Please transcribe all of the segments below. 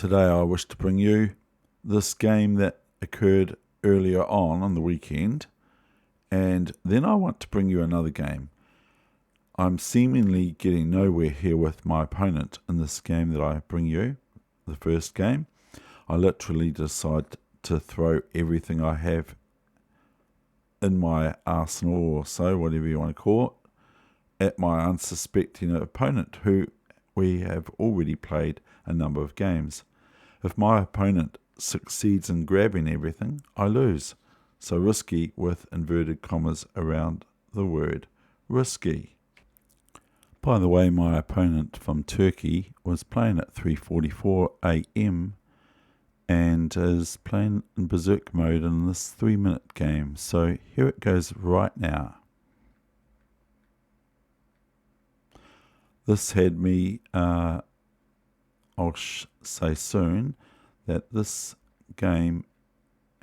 Today I wish to bring you this game that occurred earlier on the weekend, and then I want to bring you another game. I'm seemingly getting nowhere here with my opponent in this game that I bring you, the first game. I literally decide to throw everything I have in my arsenal, or so, whatever you want to call it, at my unsuspecting opponent, who we have already played a number of games. If my opponent succeeds in grabbing everything, I lose. So risky with inverted commas around the word risky. By the way, my opponent from Turkey was playing at 3:44 a.m. and is playing in berserk mode in this 3-minute game. So here it goes right now. This had me, I'll say soon, that this game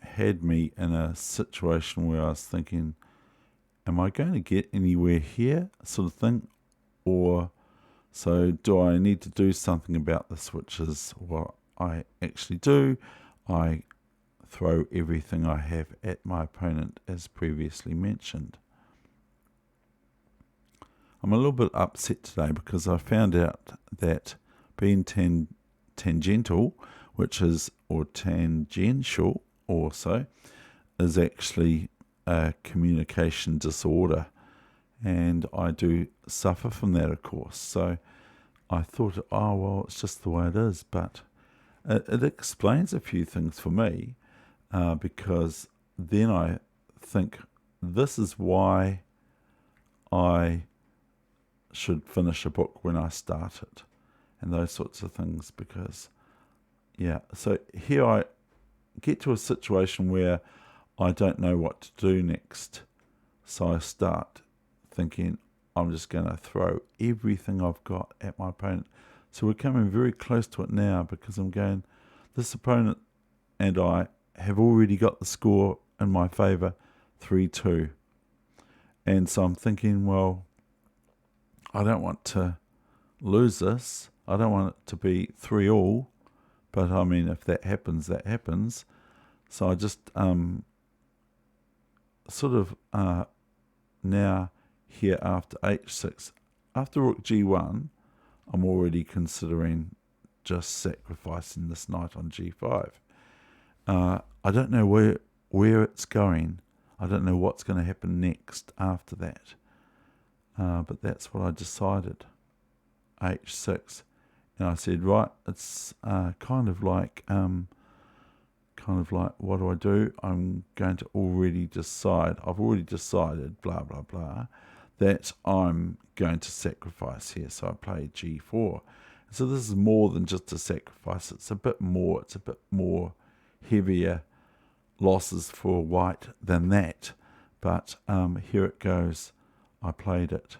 had me in a situation where I was thinking, am I going to get anywhere here, sort of thing? Or so do I need to do something about this, which is what I actually do. I throw everything I have at my opponent, as previously mentioned. I'm a little bit upset today because I found out that being tangential, which is, or tangential also, is actually a communication disorder. And I do suffer from that, of course. So I thought, oh, well, it's just the way it is. But it explains a few things for me, because then I think this is why I should finish a book when I start it, and those sorts of things. Because, yeah, so here I get to a situation where I don't know what to do next. So I start thinking, I'm just going to throw everything I've got at my opponent. So we're coming very close to it now, because I'm going, this opponent and I have already got the score in my favour, 3-2. And so I'm thinking, well, I don't want to lose this. I don't want it to be 3-3. But I mean, if that happens, that happens. So I just now here after h6, after rook g1, I'm already considering just sacrificing this knight on g5. I don't know where it's going. I don't know what's going to happen next after that. But that's what I decided. h6. And I said, right, it's kind of like, what do I do? I'm going to already decide, I've already decided, blah, blah, blah, that I'm going to sacrifice here. So I play g4. So this is more than just a sacrifice. It's a bit more heavier losses for white than that. But here it goes. I played it.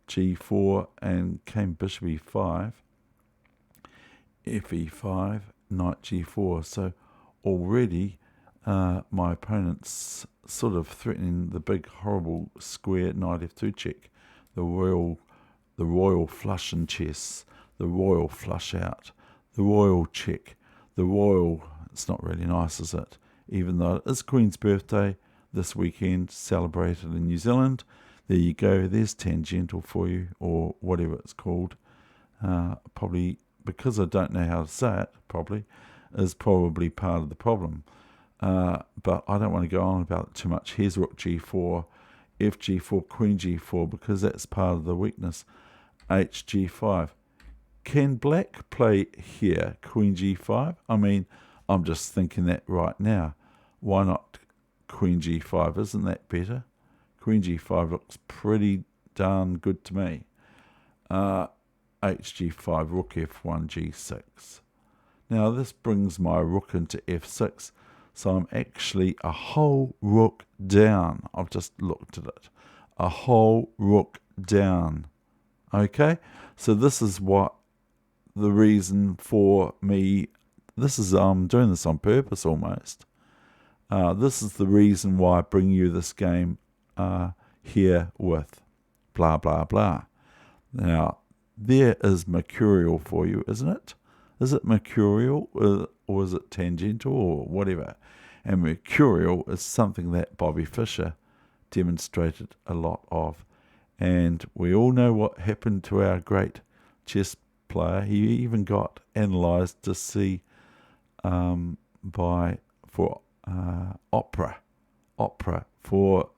g4 and came bishop e5, fe5, knight g4. So already my opponent's sort of threatening the big horrible square knight f2 check, the royal flush in chess, the royal flush out, the royal check, the royal. It's not really nice, is it? Even though it is Queen's birthday this weekend, celebrated in New Zealand. There you go, there's tangential for you, or whatever it's called. Probably, because I don't know how to say it properly, is probably part of the problem. But I don't want to go on about it too much. Here's rook g4, fg4, queen g4, because that's part of the weakness. hg5. Can black play here, queen g5? I mean, I'm just thinking that right now. Why not queen g5? Isn't that better? Queen g5 looks pretty darn good to me. hg5, rook f1, g6. Now this brings my rook into f6. So I'm actually a whole rook down. I've just looked at it. A whole rook down. Okay? So this is what the reason for me. This is, I'm doing this on purpose almost. This is the reason why I bring you this game here with blah, blah, blah. Now, there is mercurial for you, isn't it? Is it mercurial or is it tangential or whatever? And mercurial is something that Bobby Fischer demonstrated a lot of. And we all know what happened to our great chess player. He even got analysed to see for opera for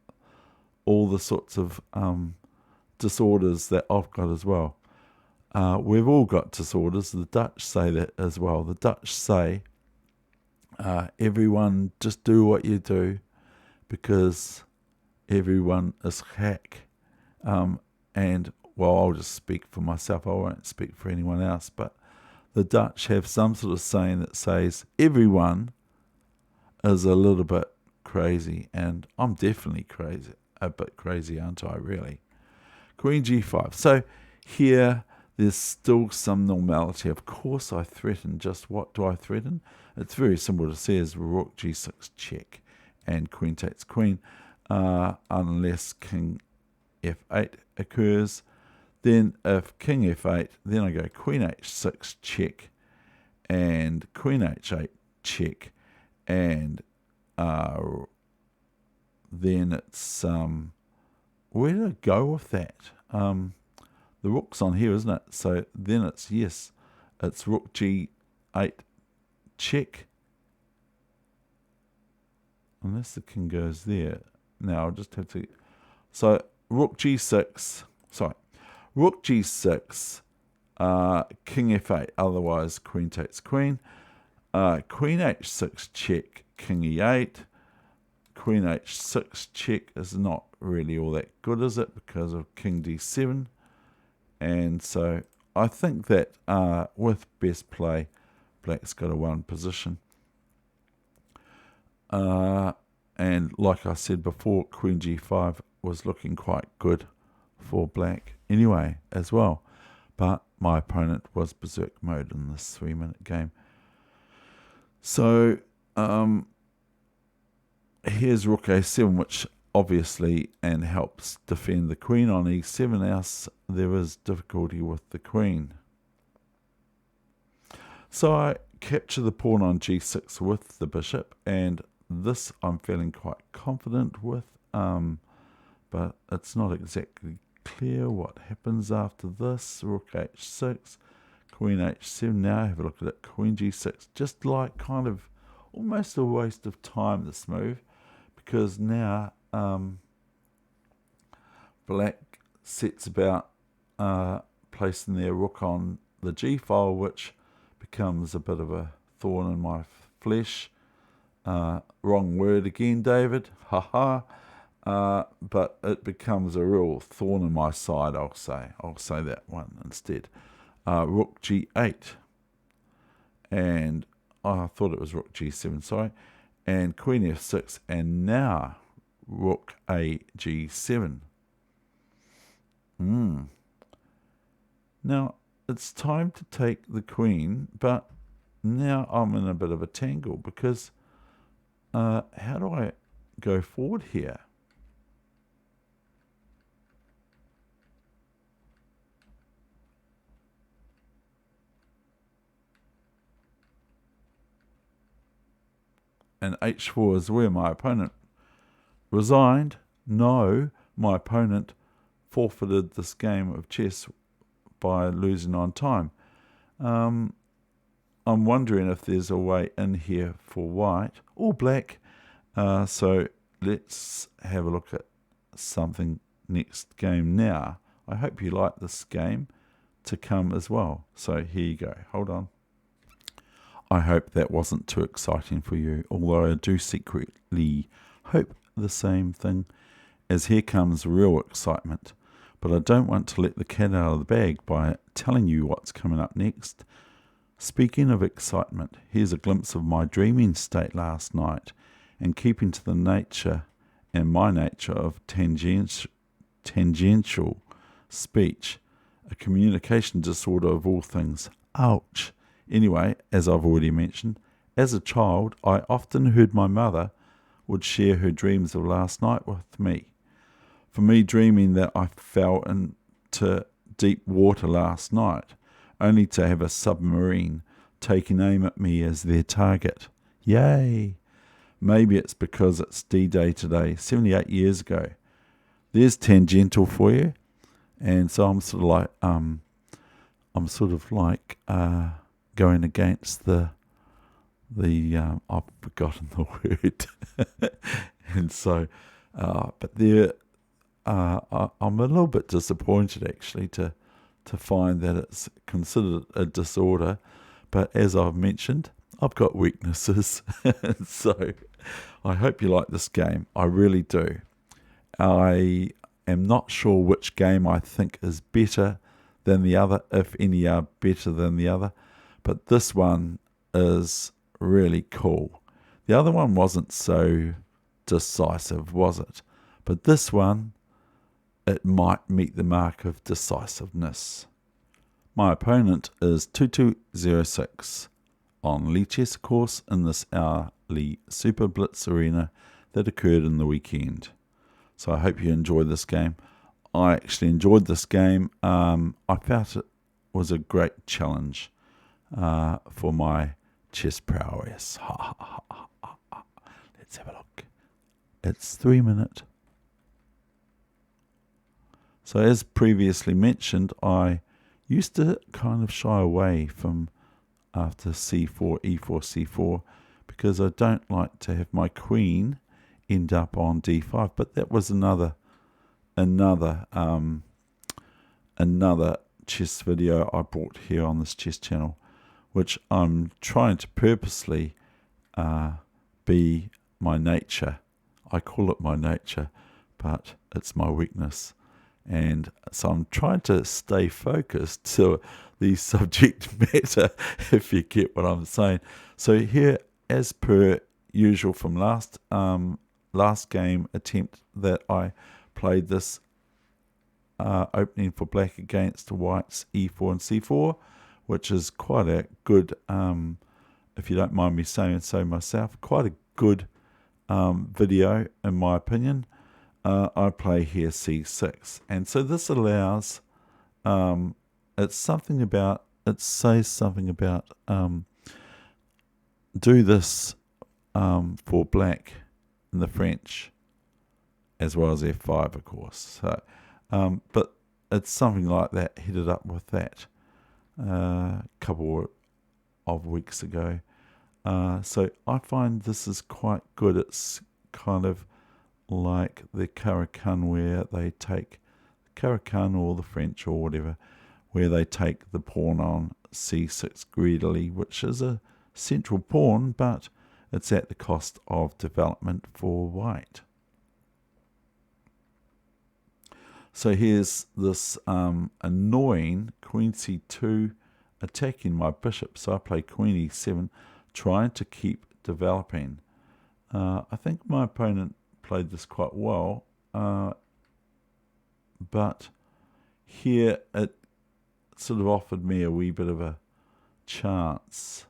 all the sorts of disorders that I've got as well. We've all got disorders. The Dutch say that as well. The Dutch say, everyone just do what you do because everyone is hack. And, well, I'll just speak for myself. I won't speak for anyone else. But the Dutch have some sort of saying that says everyone is a little bit crazy. And I'm definitely crazy, a bit crazy, aren't I, really? Queen G5. So here there's still some normality. Of course I threaten. Just what do I threaten? It's very simple to see as Rook G6 check and Queen takes Queen, unless King F8 occurs. Then if King F8, then I go Queen H6 check and Queen H8 check, and then it's where did I go with that? The rook's on here, isn't it? So then it's Rook G8 check, unless the king goes there. Now I'll just have to. So Rook G6, Rook G6, King F8, otherwise Queen takes Queen. Queen H6 check, King E8. Queen H6 check is not really all that good, is it? Because of King D7. And so I think that with best play, Black's got a one position. And like I said before, Queen G5 was looking quite good for Black anyway as well. But my opponent was berserk mode in this 3-minute game. So here's Rook A7, which obviously and helps defend the Queen on E7, else there is difficulty with the Queen. So I capture the pawn on G6 with the bishop, and this I'm feeling quite confident with, but it's not exactly clear what happens after this. Rook H6, Queen H7. Now have a look at it. Queen G6, just like kind of almost a waste of time, this move, because now Black sets about placing their rook on the G file, which becomes a bit of a thorn in my flesh. Wrong word again, David. Haha. But it becomes a real thorn in my side, I'll say. I'll say that one instead. Rook G8. And I thought it was Rook G7, sorry. And Queen F6. And now Rook A G7. Now, it's time to take the Queen, but now I'm in a bit of a tangle because how do I go forward here? And H4 is where my opponent resigned. No, my opponent forfeited this game of chess by losing on time. I'm wondering if there's a way in here for white or black. So let's have a look at something next game now. I hope you like this game to come as well. So here you go. Hold on. I hope that wasn't too exciting for you, although I do secretly hope the same thing, as here comes real excitement. But I don't want to let the cat out of the bag by telling you what's coming up next. Speaking of excitement, here's a glimpse of my dreaming state last night, and keeping to the nature and my nature of tangential speech, a communication disorder of all things. Ouch. Anyway, as I've already mentioned, as a child, I often heard my mother would share her dreams of last night with me. For me, dreaming that I fell into deep water last night, only to have a submarine taking aim at me as their target. Yay! Maybe it's because it's D-Day today, 78 years ago. There's tangential for you. And so I'm sort of like going against the I've forgotten the word. And so, but there, I'm a little bit disappointed actually to find that it's considered a disorder. But as I've mentioned, I've got weaknesses. So I hope you like this game. I really do. I am not sure which game I think is better than the other, if any are better than the other. But this one is really cool. The other one wasn't so decisive, was it? But this one, it might meet the mark of decisiveness. My opponent is 2206 on Lichess course in this hourly Super Blitz arena that occurred in the weekend. So I hope you enjoy this game. I actually enjoyed this game. I felt it was a great challenge for my chess prowess. Let's have a look. It's 3 minutes. So as previously mentioned, I used to kind of shy away from after c4, e4, c4, because I don't like to have my queen end up on d5. But that was another chess video I brought here on this chess channel, which I'm trying to purposely be my nature. I call it my nature, but it's my weakness. And so I'm trying to stay focused to the subject matter, if you get what I'm saying. So here, as per usual from last game attempt that I played this opening for black against white's e4 and c4, which is quite a good, if you don't mind me saying so myself, quite a good video in my opinion. I play here c6, and so this allows, it says something about do this for black in the French, as well as f5 of course. So, but it's something like that, headed up with that a couple of weeks ago. So I find this is quite good. It's kind of like the Caro-Kann, where they take Caro-Kann or the French or whatever, where they take the pawn on c6 greedily, which is a central pawn, but it's at the cost of development for white. So here's this annoying queen c2 attacking my bishop. So I play queen e7, trying to keep developing. I think my opponent played this quite well, but here it sort of offered me a wee bit of a chance.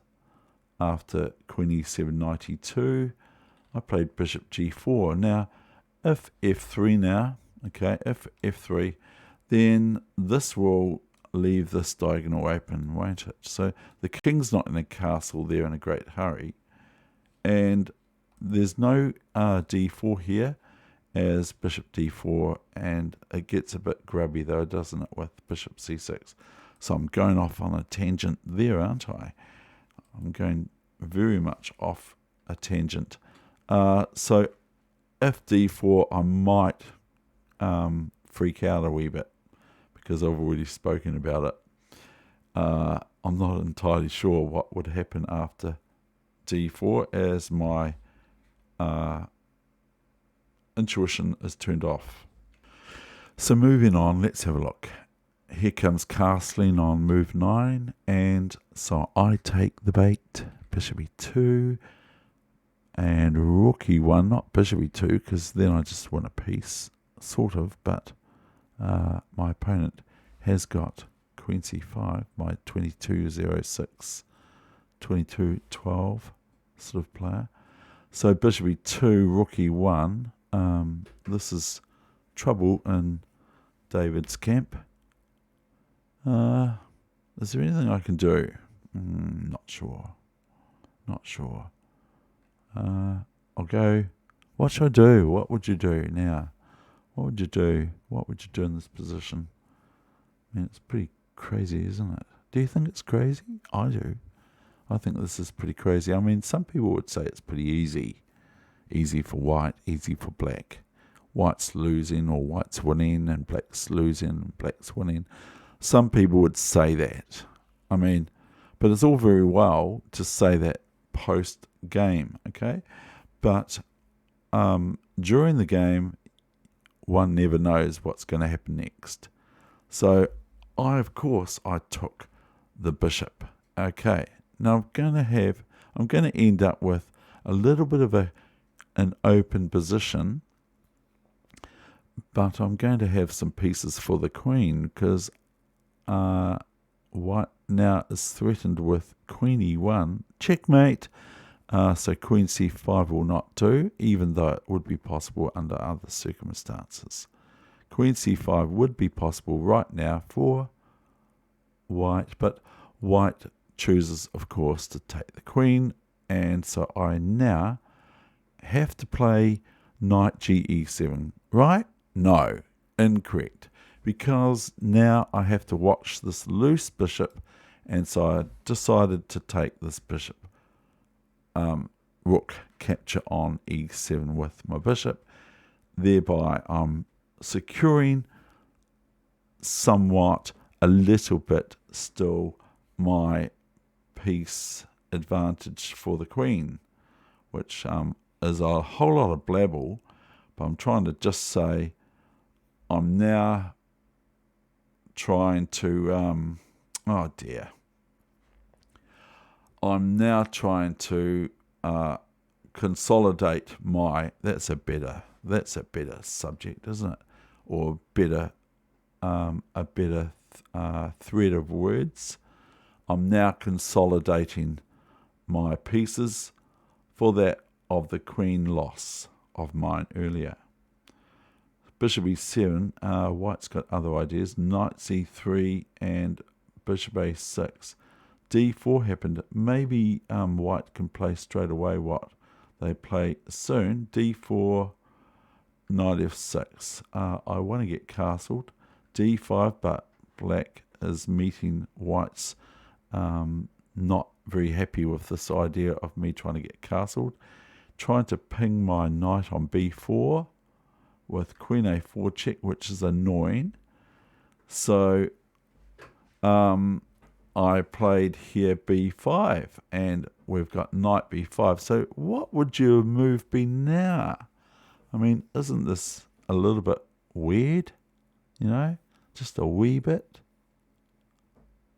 After queen e7 knight e2, I played bishop g4. Now if f3 now, okay, if f3, then this will leave this diagonal open, won't it? So the king's not in a castle there in a great hurry, and there's no d4 here as bishop d4, and it gets a bit grubby though, doesn't it, with bishop c6. So I'm going off on a tangent there, aren't I? I'm going very much off a tangent. So if d4, I might freak out a wee bit, because I've already spoken about it. I'm not entirely sure what would happen after d4, as my intuition is turned off. So moving on, let's have a look. Here comes castling on move 9, and so I take the bait, bishop e2, and rook e1, not bishop e2, because then I just win a piece, sort of, but my opponent has got queen c5, my 2206, 2212 sort of player. So bishop e2, rook e1, this is trouble in David's camp. Is there anything I can do? Not sure. I'll go. What should I do? What would you do now? What would you do? What would you do in this position? I mean, it's pretty crazy, isn't it? Do you think it's crazy? I do. I think this is pretty crazy. I mean, some people would say it's pretty easy. Easy for white, easy for black. White's losing or white's winning and black's losing and black's winning. Some people would say that. I mean, but it's all very well to say that post-game, okay? But during the game, one never knows what's going to happen next. So, I took the bishop. Okay, now I'm going to end up with a little bit of an open position, but I'm going to have some pieces for the queen because white now is threatened with queen e1, checkmate. So queen c5 will not do, even though it would be possible under other circumstances. Queen c5 would be possible right now for white, but white chooses, of course, to take the queen, and so I now have to play knight ge7, right? No, incorrect, because now I have to watch this loose bishop, and so I decided to take this bishop. Rook capture on e7 with my bishop. Thereby I'm securing somewhat, a little bit still, my piece advantage for the queen, which is a whole lot of blabble, but I'm trying to just say I'm now trying to I'm now trying to consolidate my. That's a better subject, isn't it? Or a better thread of words. I'm now consolidating my pieces for that of the queen loss of mine earlier. Bishop e7. White's got other ideas. Knight c3 and bishop a6. d4 happened. Maybe white can play straight away what they play soon. d4, knight f6. I want to get castled. d5, but black is meeting white's not very happy with this idea of me trying to get castled. Trying to ping my knight on b4 with queen a4 check, which is annoying. So I played here b5, and we've got knight b5. So what would your move be now? I mean, isn't this a little bit weird? You know, just a wee bit.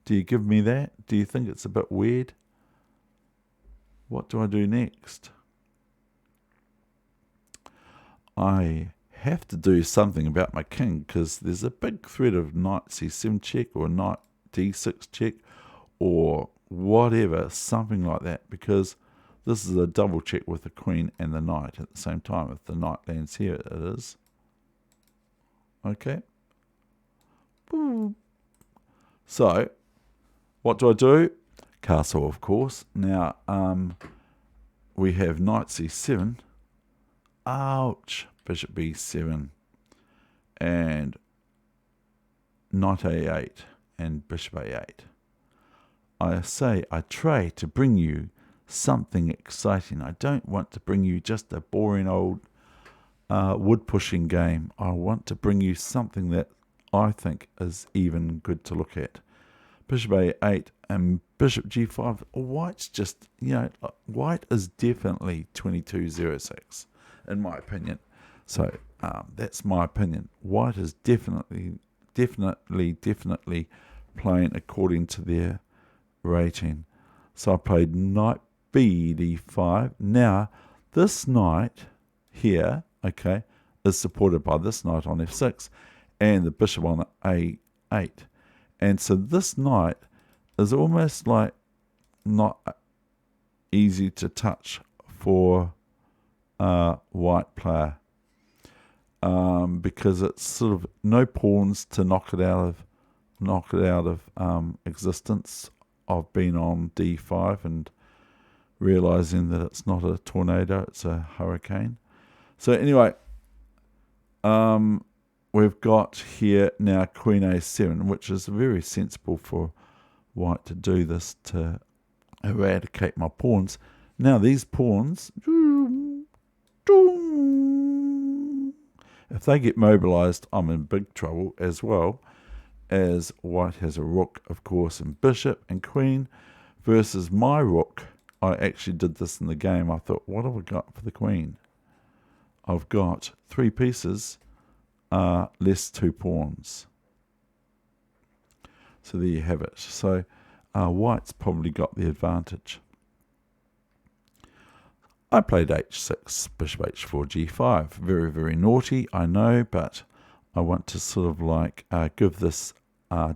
Do you give me that? Do you think it's a bit weird? What do I do next? I have to do something about my king, because there's a big threat of knight c7 check or knight d6 check or whatever, something like that, because this is a double check with the queen and the knight at the same time. If the knight lands here, it is. Okay. So, what do I do? Castle, of course. Now, we have knight c7. Ouch. Bishop b7. And knight a8 and bishop a8. I try to bring you something exciting. I don't want to bring you just a boring old wood pushing game. I want to bring you something that I think is even good to look at. Bishop a8 and bishop g5. White's just, white is definitely 2206 in my opinion. So that's my opinion. White is definitely playing according to their rating. So I played knight b d5. Now this knight here, okay, is supported by this knight on f6 and the bishop on a8. And so this knight is almost like not easy to touch for a white player, because it's sort of no pawns to knock it out of existence I've been on d5 and realizing that it's not a tornado, it's a hurricane. So anyway, we've got here now queen a7, which is very sensible for white to do this to eradicate my pawns. Now these pawns, if they get mobilized, I'm in big trouble, as well as white has a rook, of course, and bishop and queen versus my rook. I actually did this in the game. I thought, what have I got for the queen? I've got 3 pieces, less 2 pawns. So there you have it. So white's probably got the advantage. I played h6, bishop h4, g5. Very, very naughty, I know, but I want to sort of like give this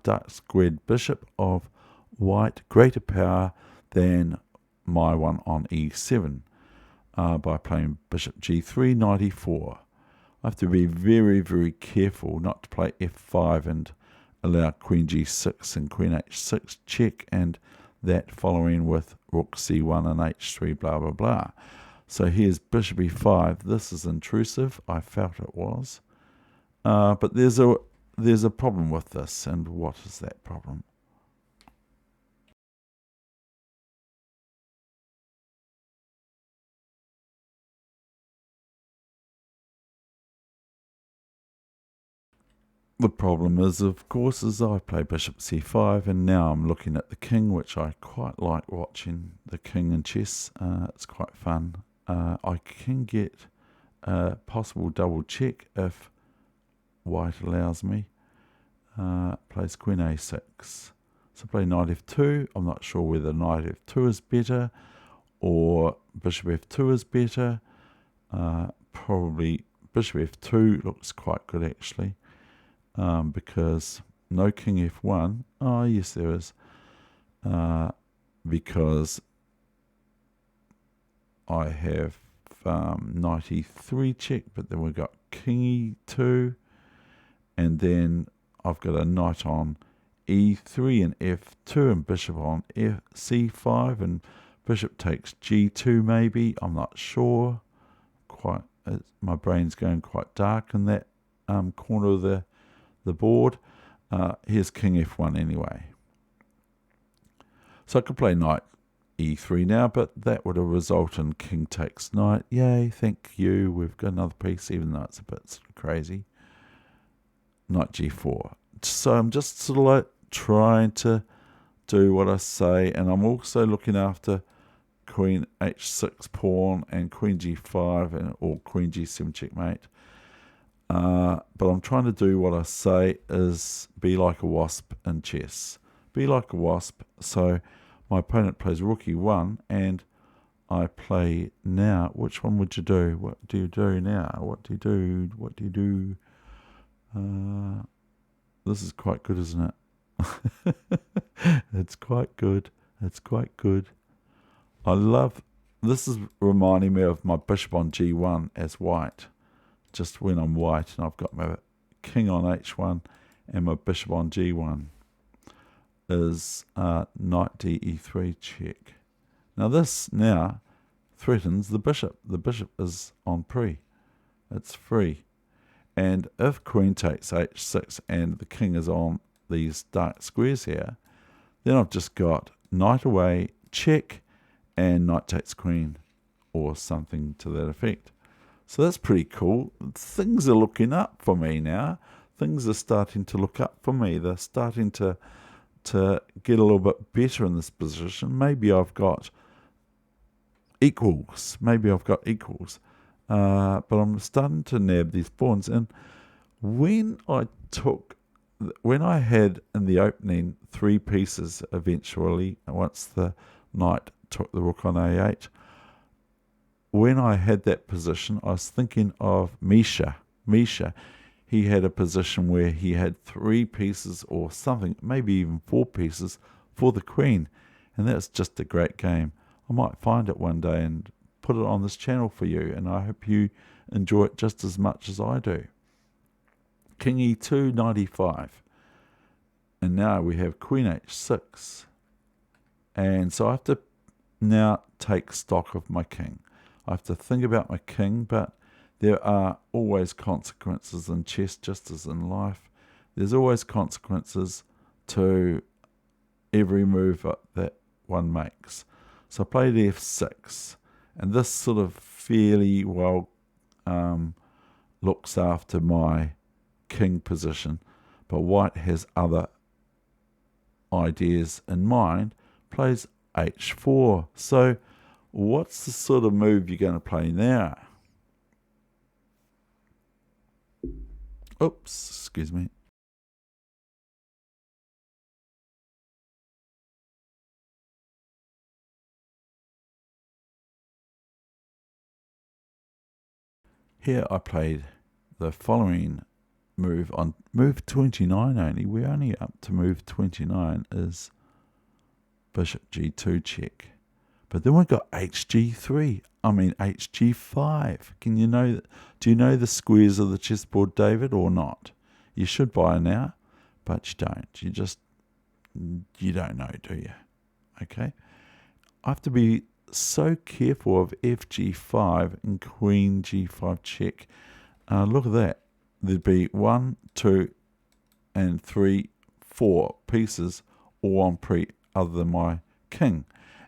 dark squared bishop of white greater power than my one on e7 by playing bishop g3, knight e4. I have to be very, very careful not to play f5 and allow queen g6 and queen h6 check, and that following with rook c1 and h3, blah, blah, blah. So here's bishop e5. This is intrusive. I felt it was. But there's a problem with this, and what is that problem? The problem is, of course, is I play bishop c5, and now I'm looking at the king, which I quite like watching the king in chess. It's quite fun. I can get a possible double check if white allows me. Plays queen a6. So play knight f2. I'm not sure whether knight f2 is better or bishop f2 is better. Probably bishop f2 looks quite good, actually. Because no king f1. Oh, yes, there is. Because I have knight e3 check, but then we've got king e2, and then I've got a knight on e3 and f2, and bishop on c5, and bishop takes g2 maybe. I'm not sure. My brain's going quite dark in that corner of the board. Here's king f1 anyway. So I could play knight e3 now, but that would result in king takes knight. Yay, thank you. We've got another piece, even though it's a bit sort of crazy. Knight g4. So I'm just sort of like trying to do what I say, and I'm also looking after queen h6 pawn and queen g5 or queen g7 checkmate. But I'm trying to do what I say is be like a wasp in chess. Be like a wasp. So my opponent plays rook e1, and I play now. Which one would you do? What do you do now? What do you do? What do you do? This is quite good, isn't it? It's quite good. It's quite good. I love, this is reminding me of my bishop on g1 as white. Just when I'm white and I've got my king on h1 and my bishop on g1 is knight de3 check. Now this now threatens the bishop. The bishop is on pre. It's free. And if queen takes h6 and the king is on these dark squares here, then I've just got knight away, check, and knight takes queen, or something to that effect. So that's pretty cool. Things are looking up for me now. Things are starting to look up for me. They're starting to get a little bit better in this position. Maybe I've got equals. But I'm starting to nab these pawns. And when I had in the opening 3 pieces eventually, once the knight took the rook on a8, when I had that position, I was thinking of Misha. He had a position where he had 3 pieces or something, maybe even 4 pieces for the queen. And that's just a great game. I might find it one day and put it on this channel for you, and I hope you enjoy it just as much as I do. King e2, knight e5. And now we have queen h6. And so I have to now take stock of my king. I have to think about my king, but there are always consequences in chess, just as in life. There's always consequences to every move that one makes. So I played f6, and this sort of fairly well looks after my king position, but white has other ideas in mind, plays h4. So what's the sort of move you're going to play now? Oops, excuse me. Here I played the following move on move 29 only. We're only up to move 29 is bishop g2 check. But then we've got hg3. I mean hg5. Do you know the squares of the chessboard, David, or not? You should by now, but you don't. You don't know, do you? Okay. I have to be so careful of fg5 and queen g5 check. Look at that. There'd be 1, 2, and 3, 4 pieces all on pre other than my king.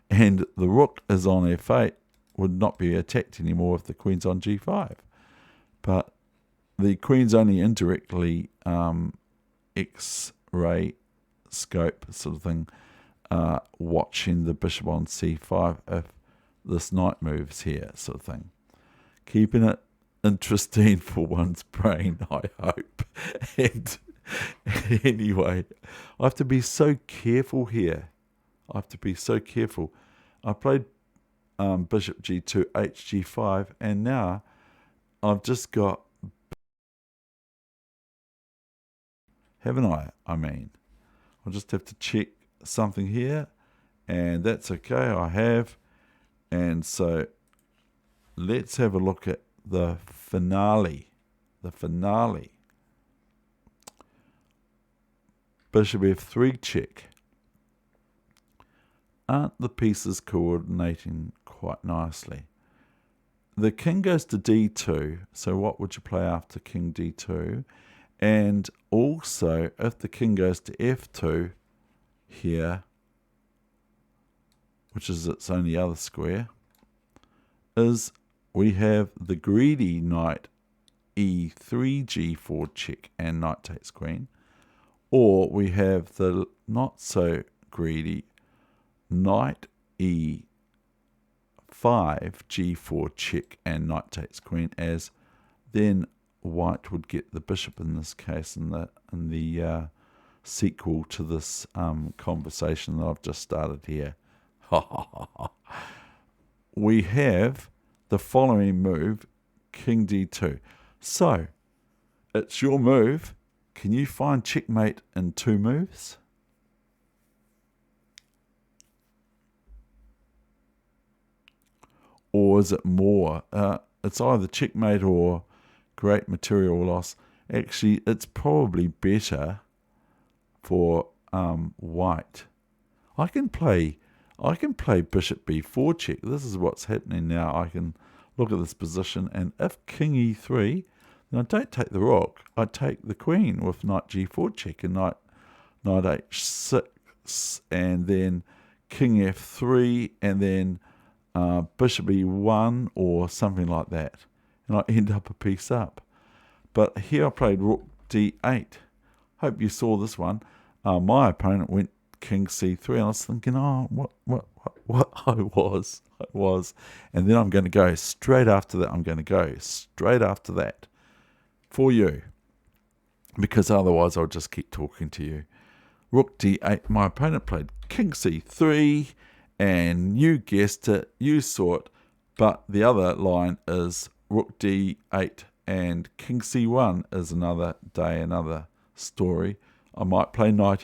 And the rook is on f8, would not be attacked anymore if the queen's on g5. But the queen's only indirectly X-ray scope sort of thing, watching the bishop on c5 if this knight moves here sort of thing. Keeping it interesting for one's brain, I hope. And anyway, I have to be so careful here. I have to be so careful. I played bishop g2, hg5, and now I've just got, haven't I? I mean, I'll just have to check something here, and that's okay, I have. And so let's have a look at the finale. Bishop f3 check. Aren't the pieces coordinating quite nicely? The king goes to d2, so what would you play after king d2? And also, if the king goes to f2 here, which is its only other square, is we have the greedy knight e3 g4 check and knight takes queen, or we have the not so greedy knight e5 g4 check and knight takes queen, as then white would get the bishop in this case in the sequel to this conversation that I've just started here. We have the following move, king d2. So it's your move. Can you find checkmate in 2 moves? Or is it more? It's either checkmate or great material loss. Actually, it's probably better for white. I can play bishop b4 check. This is what's happening now. I can look at this position, and if king e3, then I don't take the rook. I take the queen with knight g4 check and knight h6, and then king f3, and then bishop e1 or something like that, and I end up a piece up. But here I played rook d8. Hope you saw this one. My opponent went king c3, and I was thinking, oh, what I was. And then I'm going to go straight after that. For you. Because otherwise I'll just keep talking to you. Rook d8. My opponent played king c3, and you guessed it, you saw it. But the other line is rook d8 and king c1 is another day, another story. I might play knight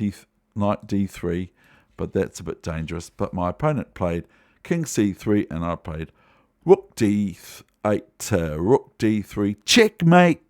d3, but that's a bit dangerous. But my opponent played king c3, and I played rook d8, rook d3, checkmate.